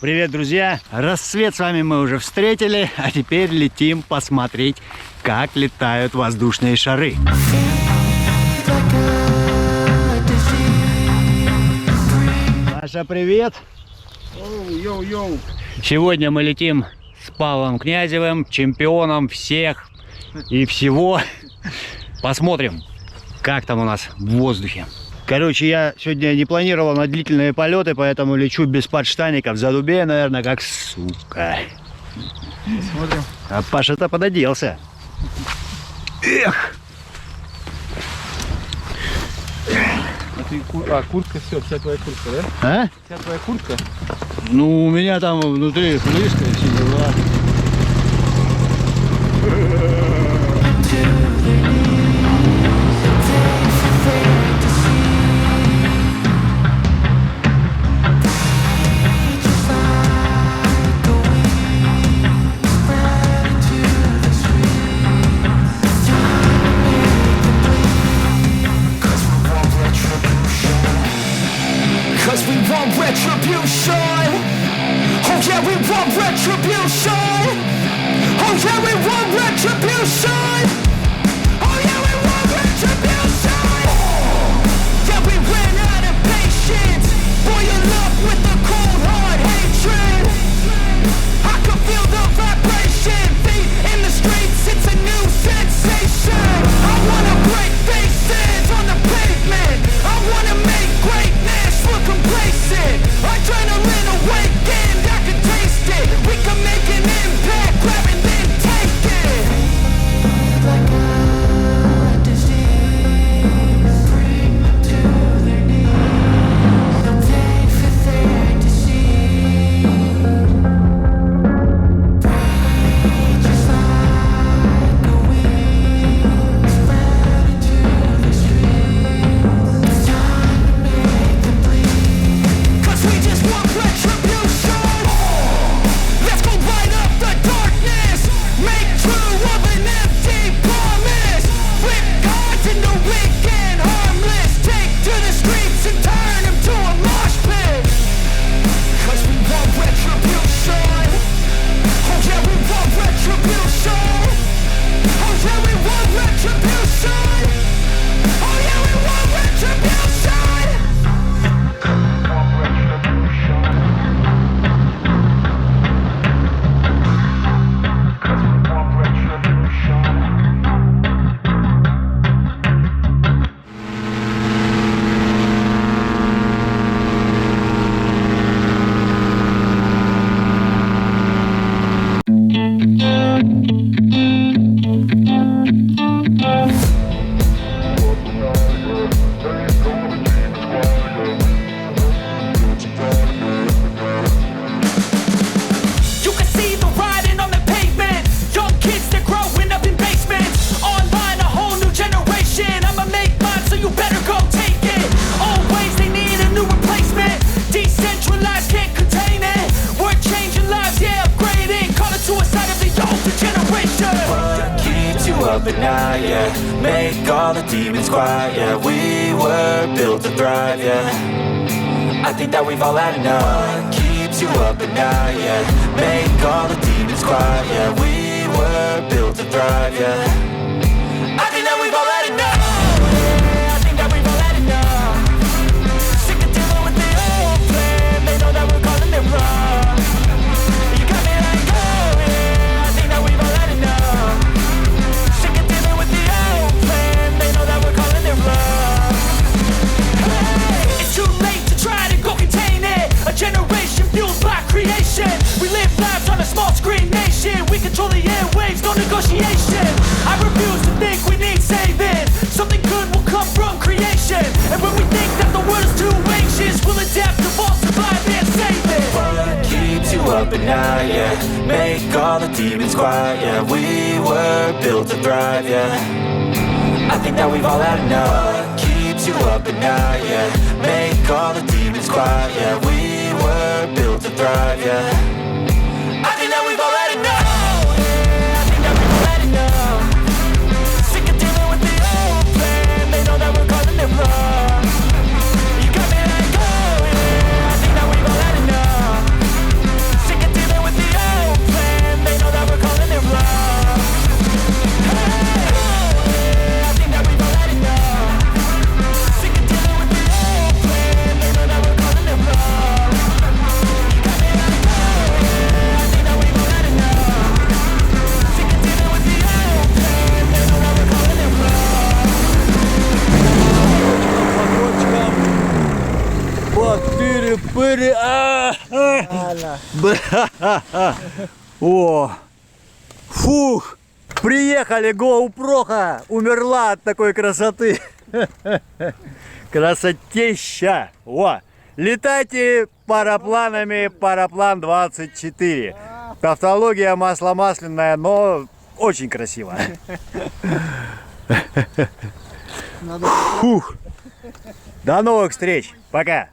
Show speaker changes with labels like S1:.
S1: Привет, друзья! Рассвет с вами мы уже встретили, а теперь летим посмотреть, как летают воздушные шары. Саша, привет!
S2: Йоу-йоу!
S1: Сегодня мы летим с Павлом Князевым, чемпионом всех и всего. Посмотрим, как там у нас в воздухе. Короче, я сегодня не планировал на длительные полеты, поэтому лечу без подштаников. Задубею, наверное, как сука.
S2: Посмотрим.
S1: А Паша-то пододелся. Эх!
S2: Куртка, вся твоя куртка, да?
S1: А?
S2: Вся твоя куртка?
S1: Ну, у меня там внутри флиска и все дела.
S3: Cause we want retribution. Oh yeah, we want retribution. Oh yeah, we want retribution. Oh yeah, we want retribution. Yeah, we ran out of patience. Boil up with the cold hard hatred. I can feel the vibration. Feet in the streets, it's a new sensation. I wanna break faces on the pavement. I wanna make greatness look complacent. Adrenaline awakened, I can taste it. We can make an impact, grab and then take it. Like a disease, bring them to their knees. They'll pay for their disease. Breathe just like a wind, spread into the streets. It's time to make them bleed. Cause we just want retribution. Let's go light up the darkness. Make true of an empty promise. Flip cards into weak and harmless. Take to the streets and turn them to a mosh pit. Cause we want retribution. Oh yeah, we want retribution. Oh yeah, we want retribution. Oh yeah, we want retribution. You can see the writing on the pavement. Young kids, they're growing up in basements. Online, a whole new generation. I'ma make mine, so you better go take it. Always, they need a new replacement. Decentralized, can't contain it. We're changing lives, yeah, upgrading. Call it suicide of the older generation.
S4: What keeps you up at night, yeah? Make all the demons quiet, yeah. We were built to thrive, yeah. I think that we've all had enough. What keeps you up at night, yeah? Make all the demons quiet, yeah. We were built to thrive, yeah. I think that we've all had enough. Yeah, I think that we've all had enough. Sick of dealing with the old plan. They know that we're calling it wrong. You got me like, oh yeah, I think that we've all had enough. Sick of dealing with the old plan. They know that we're calling it wrong.
S3: Hey, it's too late to try to go contain it. A generation fueled by creation. We live lives on a small screen nation. We control the airwaves, no negotiation. I refuse to think we need saving. Something good will come from creation. And when we think that the world is too anxious, we'll adapt, evolve, survive, and save it.
S4: What keeps you up at night, yeah? Make all the demons quiet, yeah. We were built to thrive, yeah. I think that we've all had enough. What keeps you up at night, yeah? Make all the demons quiet, yeah. We were built to thrive, yeah. I think that we've all had enough. Yeah, I think that we've all had enough. Sick of dealing with the old plan. They know that we're calling it wrong. You got me like, oh yeah, I think that we've all had enough.
S1: Пыри-пыри. О, фух, приехали, GoPro умерла от такой красоты. Красотища. О, летайте парапланами, параплан 24. Тавтология масло масляное, но очень красиво. Фух. До новых встреч. Пока.